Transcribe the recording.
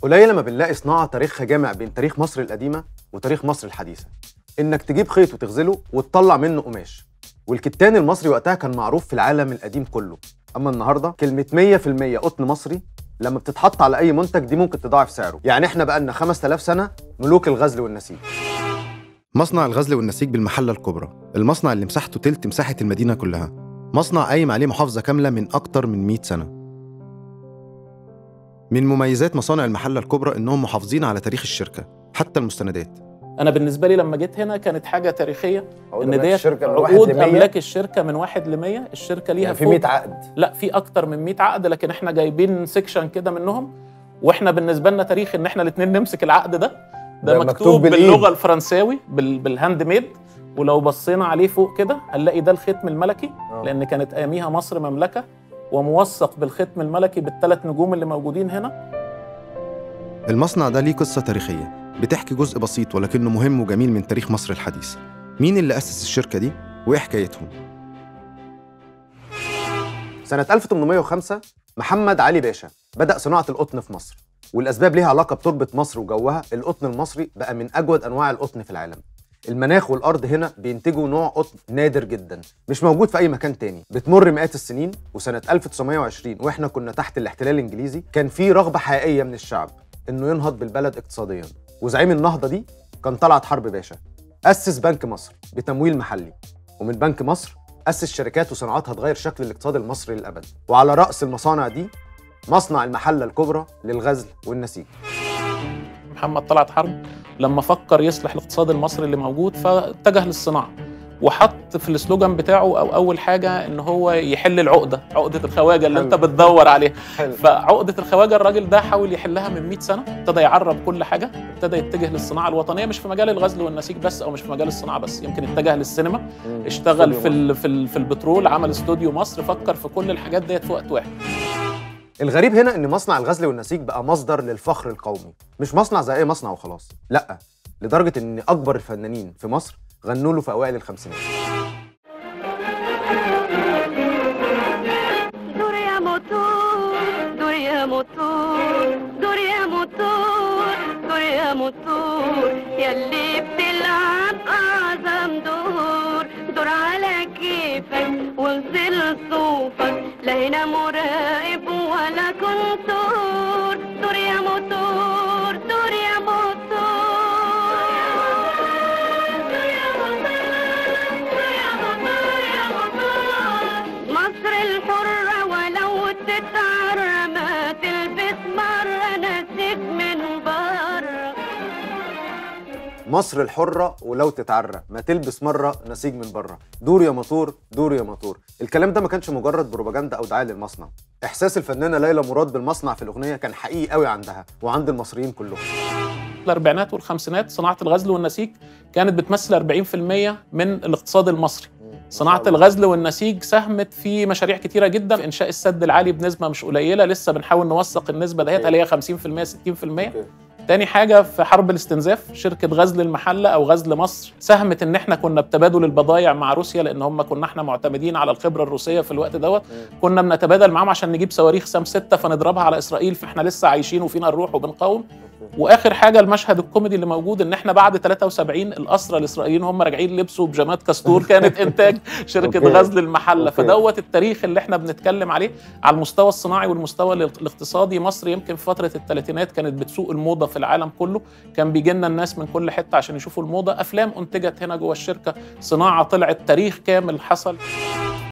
قليل لما بنلاقي صناعة تاريخها جامع بين تاريخ مصر القديمة وتاريخ مصر الحديثة. إنك تجيب خيط وتغزله وتطلع منه قماش. والكتان المصري وقتها كان معروف في العالم القديم كله. أما النهاردة كلمة 100% قطن مصري لما بتتحط على أي منتج دي ممكن تضاعف سعره. يعني إحنا بقالنا 5000 سنة ملوك الغزل والنسيج. مصنع الغزل والنسيج بالمحلة الكبرى، المصنع اللي مساحته تلت مساحة المدينة كلها، مصنع قايم عليه محافظة كاملة من أكتر من 100 سنة. من مميزات مصانع المحلة الكبرى إنهم محافظين على تاريخ الشركة حتى المستندات. أنا بالنسبة لي لما جيت هنا كانت حاجة تاريخية إن ديت عقود أملاك الشركة من 1 ل100. الشركة ليها يعني في 100 عقد؟ لا، في أكتر من 100 عقد، لكن إحنا جايبين سيكشن كده منهم. وإحنا بالنسبة لنا تاريخ إن إحنا الاتنين نمسك العقد ده مكتوب باللغة الفرنساوي بالهاند ميد. ولو بصينا عليه فوق كده هنلاقي ده الختم الملكي، لأن كانت أياميها مصر مملكة، وموثق بالختم الملكي بال3 نجوم اللي موجودين هنا. المصنع ده ليه قصة تاريخية بتحكي جزء بسيط ولكنه مهم وجميل من تاريخ مصر الحديث. مين اللي أسس الشركة دي وإيه حكايتهم؟ سنة 1805 محمد علي باشا بدأ صناعة القطن في مصر، والأسباب ليها علاقة بتربة مصر وجوها. القطن المصري بقى من أجود أنواع القطن في العالم. المناخ والأرض هنا بينتجوا نوع قطن نادر جدا مش موجود في أي مكان تاني. بتمر مئات السنين، وسنة 1920 وإحنا كنا تحت الاحتلال الإنجليزي كان في رغبة حقيقية من الشعب إنه ينهض بالبلد اقتصاديا. وزعيم النهضة دي كان طلعت حرب باشا. أسس بنك مصر بتمويل محلي، ومن بنك مصر أسس شركات وصناعات هتغير شكل الاقتصاد المصري للأبد. وعلى رأس المصانع دي مصنع المحلة الكبرى للغزل والنسيج. محمد طلعت حرب لما فكر يصلح الاقتصاد المصري اللي موجود فاتجه للصناعة، وحط في السلوجان بتاعه أو أول حاجة إن هو يحل عقدة الخواجة اللي أنت بتدور عليها. فعقدة الخواجة الراجل ده حاول يحلها من 100 سنة، ابتدى يعرب كل حاجة، ابتدى يتجه للصناعة الوطنية، مش في مجال الغزل والنسيج بس أو مش في مجال الصناعة بس، يمكن اتجه للسينما، اشتغل في البترول، عمل استوديو مصر، فكر في كل الحاجات ديت في وقت واحد. الغريب هنا إن مصنع الغزل والنسيج بقى مصدر للفخر القومي، مش مصنع زي أي مصنع وخلاص، لأ، لدرجة إن أكبر الفنانين في مصر غنوا له في أوائل الخمسينات. دور يا موتور، دور يا موتور، دور يا موتور، دور يا موتور، ياللي بتلعب أعظم دور، دور على كيفك وانزل صوفك، لا هنا مراقب ولا كنتور، دور يا موتور، دور يا موتور. مصر الحرة ولو تتعرى ما تلبس مرة نسيج من بره. مصر الحرة ولو تتعرى ما تلبس مرة نسيج من بره. دور يا موتور، دور يا موتور. الكلام ده ما كانش مجرد بروباجندا أو دعاية للمصنع. إحساس الفنانة ليلى مراد بالمصنع في الأغنية كان حقيقي قوي عندها وعند المصريين كلهم. الأربعينات والخمسينات صناعة الغزل والنسيج كانت بتمثل 40% من الاقتصاد المصري. صناعة الغزل والنسيج ساهمت في مشاريع كتيرة جدا، إنشاء السد العالي بنسبة مش قليلة، لسه بنحاول نوثق النسبة دهيت هل هي 50% 60%. تاني حاجة في حرب الاستنزاف شركة غزل المحلة أو غزل مصر ساهمت إن إحنا كنا بتبادل البضائع مع روسيا، لأن هم كنا إحنا معتمدين على الخبرة الروسية في الوقت دوت. كنا بنتبادل معاهم عشان نجيب صواريخ سام 6 فنضربها على إسرائيل، فإحنا لسه عايشين وفينا الروح وبنقاوم. واخر حاجه المشهد الكوميدي اللي موجود ان احنا بعد 73 الاسرى الاسرائيليين هم راجعين لبسوا بيجامات كاستور كانت انتاج شركه غزل المحله. فدوت التاريخ اللي احنا بنتكلم عليه على المستوى الصناعي والمستوى الاقتصادي. مصر يمكن في فتره الثلاثينات كانت بتسوق الموضه في العالم كله، كان بيجي لنا الناس من كل حته عشان يشوفوا الموضه، افلام انتجت هنا جوه الشركه، صناعه طلعت، تاريخ كامل حصل.